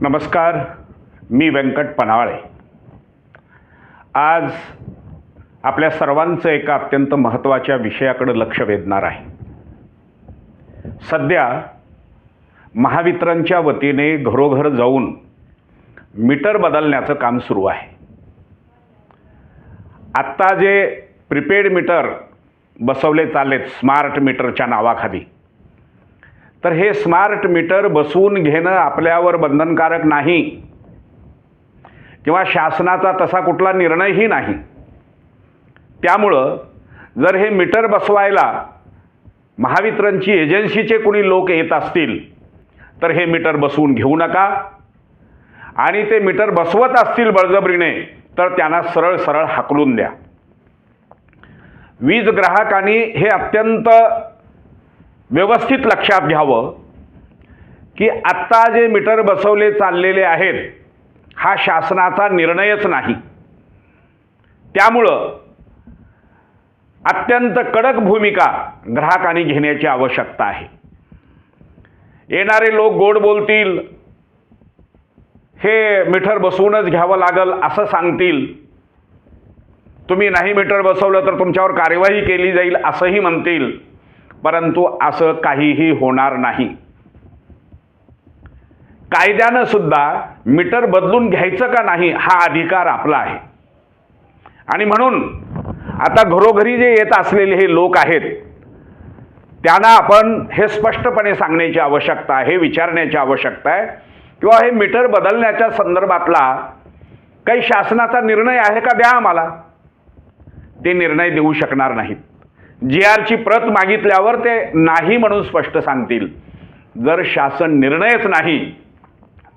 नमस्कार, मी व्यंकट पन्हाळे। आज आपल्या सर्वांचं एका अत्यंत महत्त्वाच्या विषयाकडे लक्ष वेधणार आहे। सध्या महावितरणच्या वतीने घरोघर जाऊन मीटर बदलण्याचं काम सुरू आहे। आत्ता जे प्रीपेड मीटर बसवले चाललेत स्मार्ट मीटरच्या नावाखाली, तर हे स्मार्ट मीटर बसवून घेणं आपल्यावर बंधनकारक नाही किंवा शासनाचा तसा कुठला निर्णयही नाही। त्यामुळं जर हे मीटर बसवायला महावितरणची एजन्सीचे कोणी लोक येत असतील तर हे मीटर बसवून घेऊ नका, आणि ते मीटर बसवत असतील बळजबरीने तर त्यांना सरळ सरळ हाकलून द्या। वीज ग्राहकांनी हे अत्यंत व्यवस्थित लक्षात घ्यावं की आत्ता जे मीटर बसवले चाललेले आहेत हा शासनाचा निर्णयच नाही। त्यामुळं अत्यंत कडक भूमिका ग्राहकांनी घेण्याची आवश्यकता आहे। येणारे लोक गोड बोलतील, हे मीटर बसवूनच घ्यावं लागल असं सांगतील, तुम्ही नाही मीटर बसवलं तर तुमच्यावर कार्यवाही केली जाईल असंही म्हणतील, परंतु असं काहीही होणार नाही। कायद्यानं सुद्धा मीटर बदलून घ्यायचं का नाही हा अधिकार आपला आहे, आणि म्हणून आता घरोघरी जे येत असलेले हे लोक आहेत त्यांना आपण हे स्पष्टपणे सांगण्याची आवश्यकता आहे, विचारण्याची आवश्यकता आहे किंवा हे मीटर बदलण्याच्या संदर्भातला काही शासनाचा निर्णय आहे का, द्या आम्हाला। ते निर्णय देऊ शकणार नाहीत। GRची प्रत मागितल्यावर ते नाही म्हणून स्पष्ट सांगतील। जर शासन निर्णयच नाही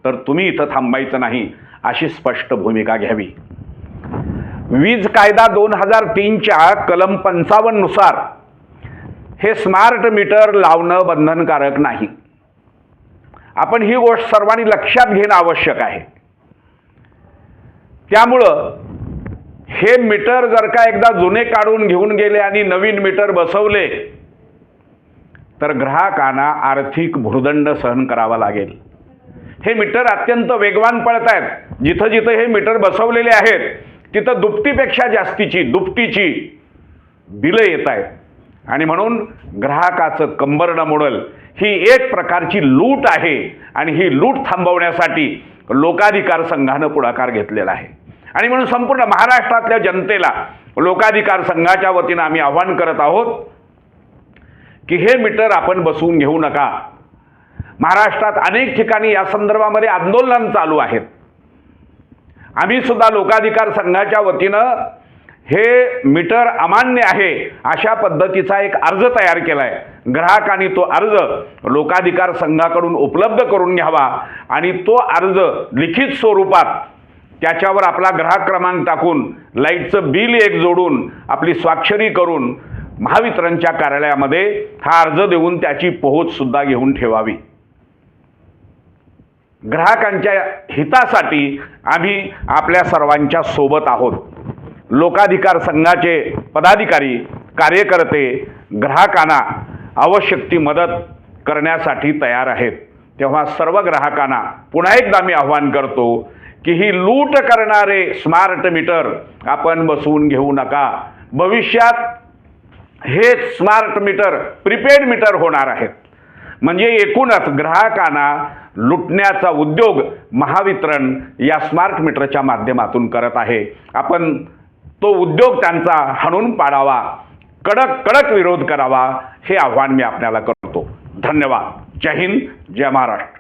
तर तुम्ही इथं थांबायचं नाही अशी स्पष्ट भूमिका घ्यावी। वीज कायदा 2003च्या कलम 55 नुसार हे स्मार्ट मीटर लावणं बंधनकारक नाही। आपण ही गोष्ट सर्वांनी लक्षात घेणं आवश्यक आहे। त्यामुळं हे मीटर जर का एकदा जुने काढून घेऊन गेले आणि नवीन मीटर बसवले तर ग्राहकांना आर्थिक भुर्दंड सहन करावा लागेल। हे मीटर अत्यंत वेगवान पळत आहेत। जिथं जिथं हे मीटर बसवलेले आहेत तिथं दुपटीपेक्षा दुपटीची बिलं येत आहेत, आणि म्हणून ग्राहकाचं कंबरडं मोडल ही एक प्रकारची लूट आहे, आणि ही लूट थांबवण्यासाठी लोकाधिकार संघानं पुढाकार घेतलेला आहे। आणि म्हणून संपूर्ण महाराष्ट्रातल्या जनतेला लोकाधिकार संघाच्या वतीनं आम्ही आवाहन करत आहोत की हे मीटर आपण बसवून घेऊ नका। महाराष्ट्रात अनेक ठिकाणी या संदर्भामध्ये आंदोलन चालू आहेत। आम्ही सुद्धा लोकाधिकार संघाच्या वतीनं हे मीटर अमान्य आहे अशा पद्धतीचा एक अर्ज तयार केलाय। ग्राहकांनी तो अर्ज लोकाधिकार संघाकडून उपलब्ध करून घ्यावा, आणि तो अर्ज लिखित स्वरूपात त्याच्यावर आपला ग्राहक क्रमांक टाकून लाईटचं बिल एक जोडून आपली स्वाक्षरी करून महावितरणच्या कार्यालयामध्ये हा अर्ज देऊन त्याची पोहोच सुद्धा घेऊन ठेवावी। ग्राहकांच्या हितासाठी आम्ही आपल्या सर्वांच्या सोबत आहोत। लोकाधिकार संघाचे पदाधिकारी, कार्यकर्ते ग्राहकांना आवश्यक ती मदत करण्यासाठी तयार आहेत। तेव्हा सर्व ग्राहकांना पुन्हा एकदा मी आवाहन करतो की ही लूट करणारे स्मार्ट मीटर आपण बसवून घेऊ नका। भविष्यात हे स्मार्ट मीटर प्रीपेड मीटर होणार आहेत, म्हणजे एकूणच ग्राहकांना लुटण्याचा उद्योग महावितरण या स्मार्ट मीटरच्या माध्यमातून करत आहे। आपण तो उद्योग त्यांचा हाणून पाडावा, कडक विरोध करावा, हे आव्हान मी आपल्याला करतो। धन्यवाद। जय हिंद, जय महाराष्ट्र।